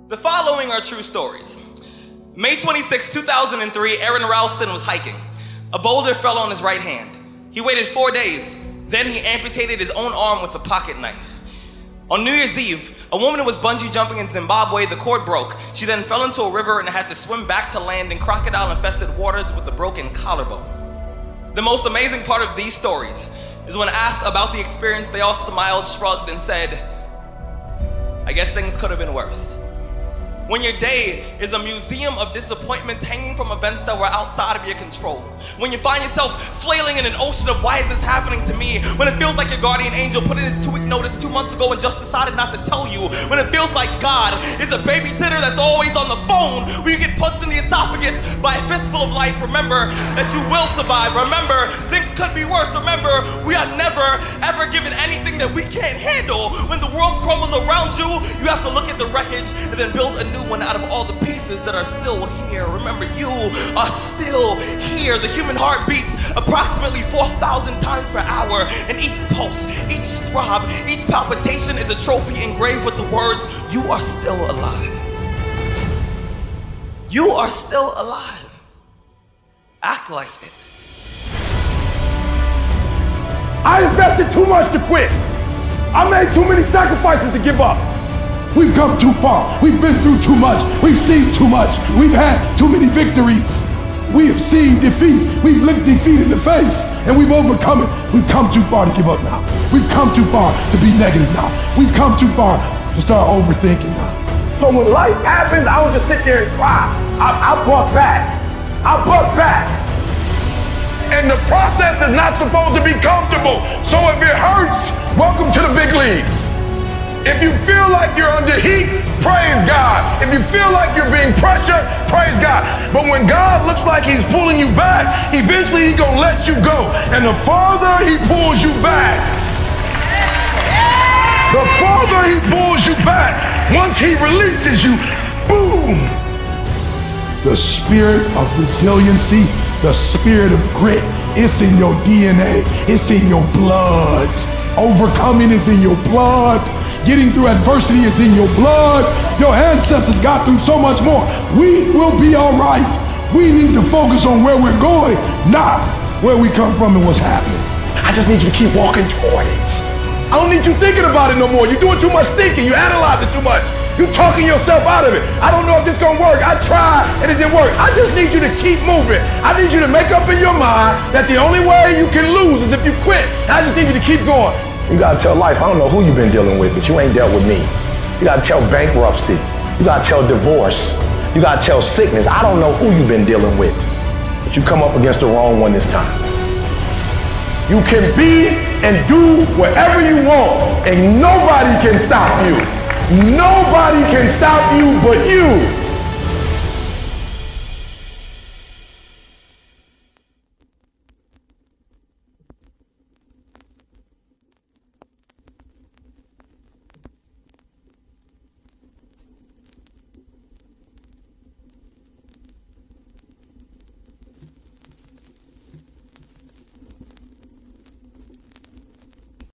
The following are true stories. May 26, 2003, Aaron Ralston was hiking. A boulder fell on his right hand. He waited 4 days. Then he amputated his own arm with a pocket knife. On New Year's Eve, a woman was bungee jumping in Zimbabwe. The cord broke. She then fell into a river and had to swim back to land in crocodile-infested waters with a broken collarbone. The most amazing part of these stories is when asked about the experience, they all smiled, shrugged, and said, "I guess things could have been worse." When your day is a museum of disappointments hanging from events that were outside of your control. When you find yourself flailing in an ocean of why is this happening to me? When it feels like your guardian angel put in his 2-week notice 2 months ago and just decided not to tell you. When it feels like God is a babysitter that's always on the phone. When you get punched in the esophagus by a fistful of life, remember that you will survive. Remember, things could be worse. Remember, we are never, ever given anything that we can't handle. When the world crumbles around you, you have to look at the wreckage and then build a new one out of all the pieces that are still here. Remember, you are still here. The human heart beats approximately 4,000 times per hour, and each pulse, each throb, each palpitation is a trophy engraved with the words, "You are still alive." You are still alive. Act like it. I invested too much to quit. I made too many sacrifices to give up. We've come too far. We've been through too much. We've seen too much. We've had too many victories. We have seen defeat. We've looked defeat in the face and we've overcome it. We've come too far to give up now. We've come too far to be negative now. We've come too far to start overthinking now. So when life happens, I don't just sit there and cry. I buck back. I buck back. And the process is not supposed to be comfortable. So if it hurts, welcome to the big leagues. If you feel like you're under heat, praise God. If you feel like you're being pressured, praise God. But when God looks like he's pulling you back, eventually he's gonna let you go. And the farther he pulls you back, the farther he pulls you back, once he releases you, boom. The spirit of resiliency, the spirit of grit, it's in your DNA, it's in your blood. Overcoming is in your blood. Getting through adversity is in your blood. Your ancestors got through so much more. We will be all right. We need to focus on where we're going, not where we come from and what's happening. I just need you to keep walking toward it. I don't need you thinking about it no more. You're doing too much thinking. You analyze it too much. You're talking yourself out of it. I don't know if this is gonna work. I tried and it didn't work. I just need you to keep moving. I need you to make up in your mind that the only way you can lose is if you quit. I just need you to keep going. You gotta tell life, I don't know who you've been dealing with, but you ain't dealt with me. You gotta tell bankruptcy. You gotta tell divorce. You gotta tell sickness. I don't know who you've been dealing with, but you come up against the wrong one this time. You can be and do whatever you want, and nobody can stop you. Nobody can stop you but you.